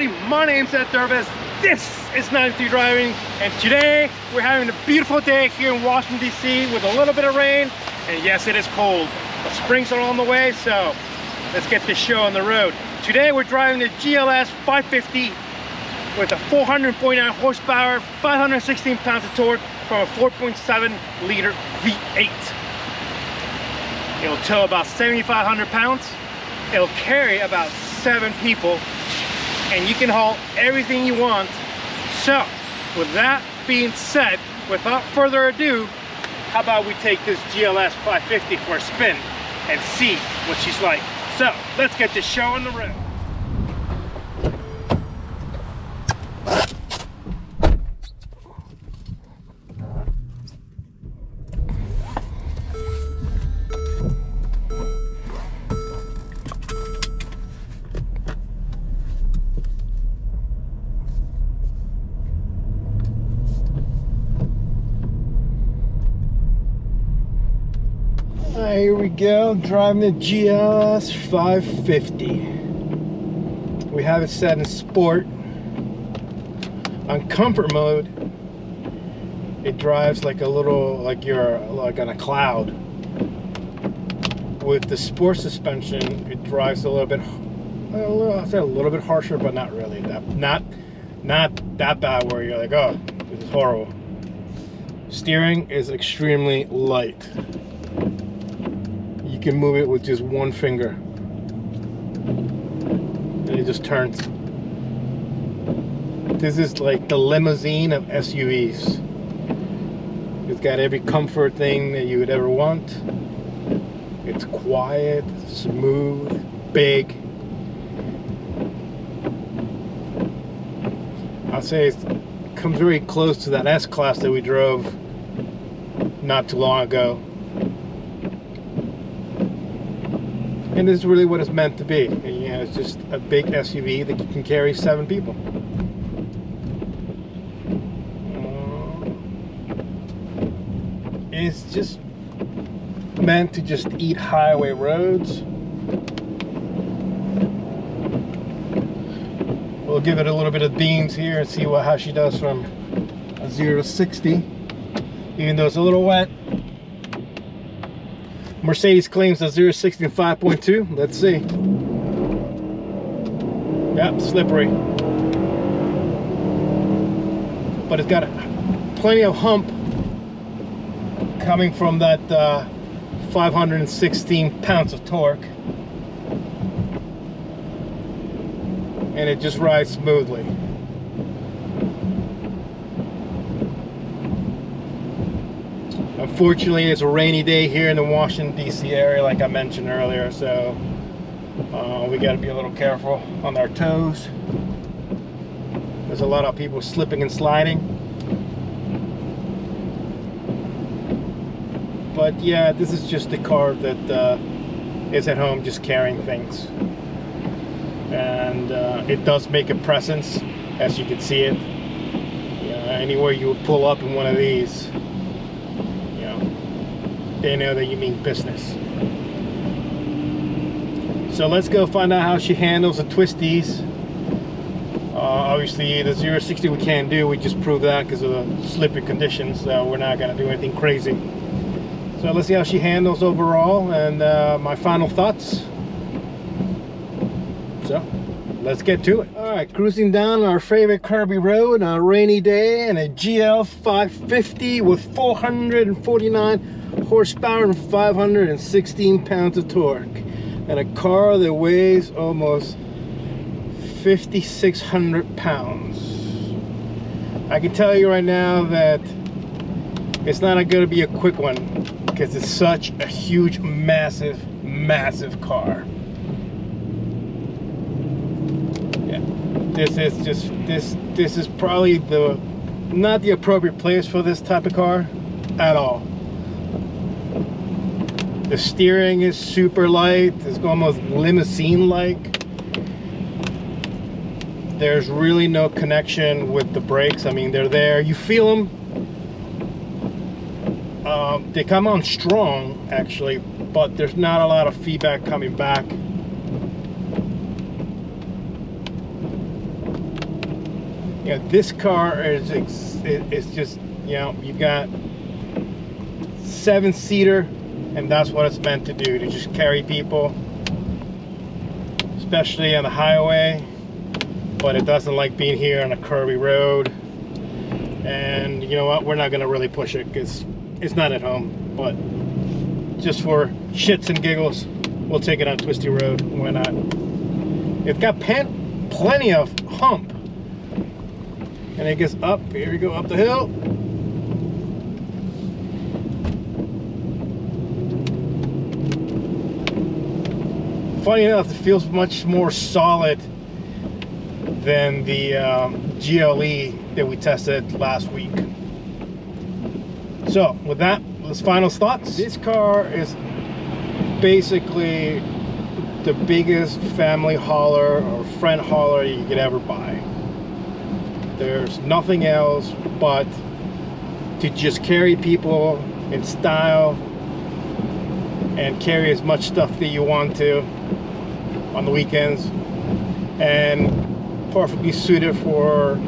everybody, my name's Ed Dervis. This is 93 Driving, and today we're having a beautiful day here in Washington DC with a little bit of rain, and yes, it is cold, but springs are on the way, so let's get this show on the road. Today we're driving the GLS550 with a 449 horsepower, 516 pounds of torque from a 4.7 liter V8. It'll tow about 7,500 pounds. It'll carry about 7 people, and you can haul everything you want. So with that being said, without further ado, how about we take this GLS 550 for a spin and see what she's like. So let's get this show on the road. Here we go, driving the GLS 550. We have it set in sport. On comfort mode, it drives like a little, like you're like on a cloud. With the sport suspension, it drives a little bit, I'll say a little bit harsher, but not really not that bad where you're like, oh, this is horrible. Steering is extremely light. You can move it with just one finger and it just turns. This is like the limousine of SUVs. It's got every comfort thing that you would ever want. It's quiet, smooth, big. I'll say it comes very close to that S-Class that we drove not too long ago. And this is really what it's meant to be. You know, it's just a big SUV that can carry 7 people. It's just meant to just eat highway roads. We'll give it a little bit of beans here and see how she does from a 0 to 60. Even though it's a little wet. Mercedes claims a 0 to 60 in 5.2. Let's see. Yep, slippery. But it's got plenty of hump coming from that 516 pounds of torque. And it just rides smoothly. Unfortunately, it's a rainy day here in the Washington DC area, like I mentioned earlier, so we got to be a little careful on our toes. There's a lot of people slipping and sliding. But yeah, this is just the car that is at home just carrying things. And it does make a presence, as you can see it. Anywhere you would pull up in one of these, they know that you mean business. So let's go find out how she handles the twisties. Obviously the 0 to 60 we can't do, we just proved that because of the slippery conditions, so we're not going to do anything crazy. So let's see how she handles overall and my final thoughts. So let's get to it. Alright, cruising down our favorite Kirby road on a rainy day and a GL 550 with 449 horsepower and 516 pounds of torque, and a car that weighs almost 5,600 pounds. I can tell you right now that it's not going to be a quick one because it's such a huge, massive car. Yeah, this is probably not the appropriate place for this type of car at all. The steering is super light. It's almost limousine-like. There's really no connection with the brakes. I mean, they're there. You feel them. They come on strong, actually, but there's not a lot of feedback coming back. You know, this car is just, you know, you've got 7-seater, and that's what it's meant to do, to just carry people, especially on the highway. But it doesn't like being here on a curvy road. And you know what, we're not gonna really push it because it's not at home, but just for shits and giggles, we'll take it on twisty road. Why not? It's got plenty of hump, and it gets up. Here we go, up the hill. Funny enough, it feels much more solid than the GLE that we tested last week. So with that, let's final thoughts. This car is basically the biggest family hauler or friend hauler you could ever buy. There's nothing else but to just carry people in style and carry as much stuff that you want to on the weekends, and perfectly suited for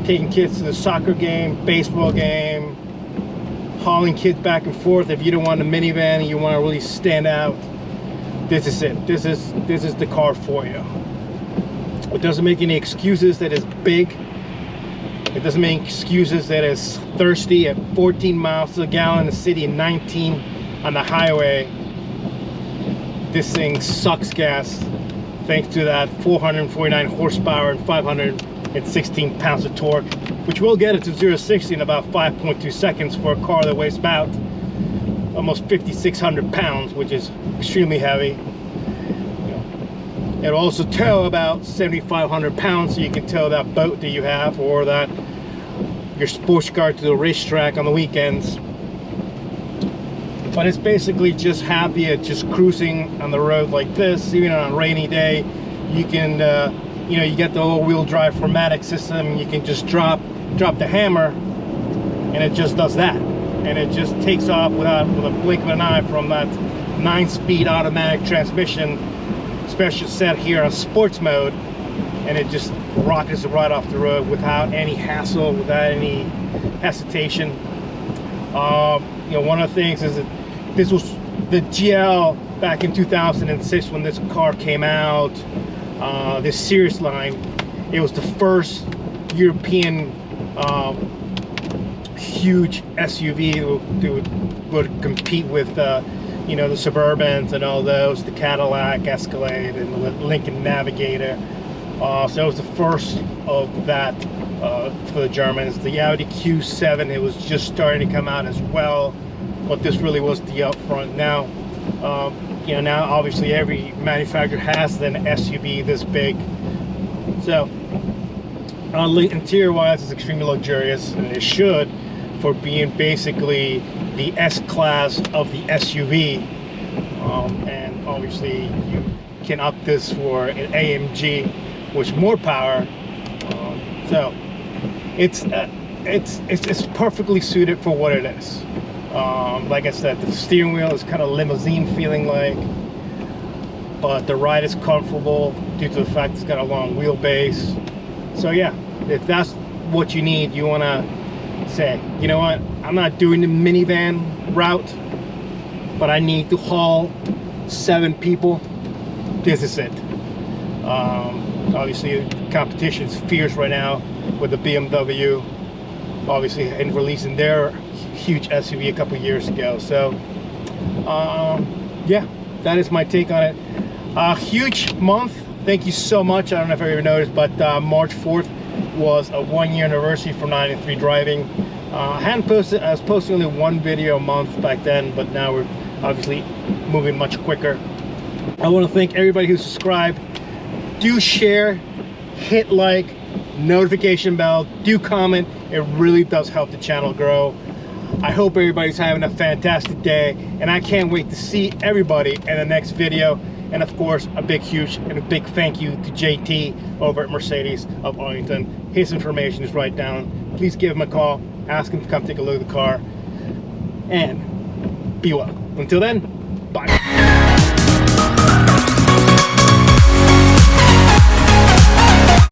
taking kids to the soccer game, baseball game, hauling kids back and forth. If you don't want a minivan and you want to really stand out, this is it. This is the car for you. It doesn't make any excuses that it's big. It doesn't make excuses that it's thirsty at 14 miles to the gallon in the city and 19 on the highway. This thing sucks gas thanks to that 449 horsepower and 516 pounds of torque, which will get it to 0 to 60 in about 5.2 seconds for a car that weighs about almost 5,600 pounds, which is extremely heavy. It'll also tow about 7,500 pounds, so you can tow that boat that you have, or that your sports car, to the racetrack on the weekends. But it's basically just happy at just cruising on the road like this. Even on a rainy day, you can you know, you get the all-wheel drive 4MATIC system. You can just drop the hammer, and it just does that, and it just takes off with a blink of an eye from that 9-speed automatic transmission, especially set here on sports mode, and it just rockets right off the road without any hassle, without any hesitation. You know, one of the things is that this was the GL back in 2006 when this car came out. This series line, it was the first European huge SUV that would compete with you know, the Suburbans and all those, the Cadillac Escalade and the Lincoln Navigator. So it was the first of that for the Germans. The Audi Q7, it was just starting to come out as well, but this really was the upfront. Now you know, now obviously every manufacturer has an SUV this big. So interior wise, it's extremely luxurious, and it should, for being basically the S-Class of the SUV. And obviously you can up this for an AMG, which more power. So it's perfectly suited for what it is. Like I said, the steering wheel is kind of limousine feeling like, but the ride is comfortable due to the fact it's got a long wheelbase. So yeah, if that's what you need, you want to say, you know what, I'm not doing the minivan route, but I need to haul 7 people, this is it. Obviously competition is fierce right now with the BMW, obviously, and releasing their huge SUV a couple years ago. So yeah, that is my take on it. Huge month. Thank you so much. I don't know if everyone noticed, but March 4th was a 1-year anniversary for 93 driving. I was posting only 1 video a month back then, but now we're obviously moving much quicker. I want to thank everybody who subscribed. Do share, hit like, notification bell, do comment. It really does help the channel grow. I hope everybody's having a fantastic day, and I can't wait to see everybody in the next video. And of course, a big thank you to JT over at Mercedes of Arlington. His information is right down. Please give him a call, ask him to come take a look at the car, and be well. Until then,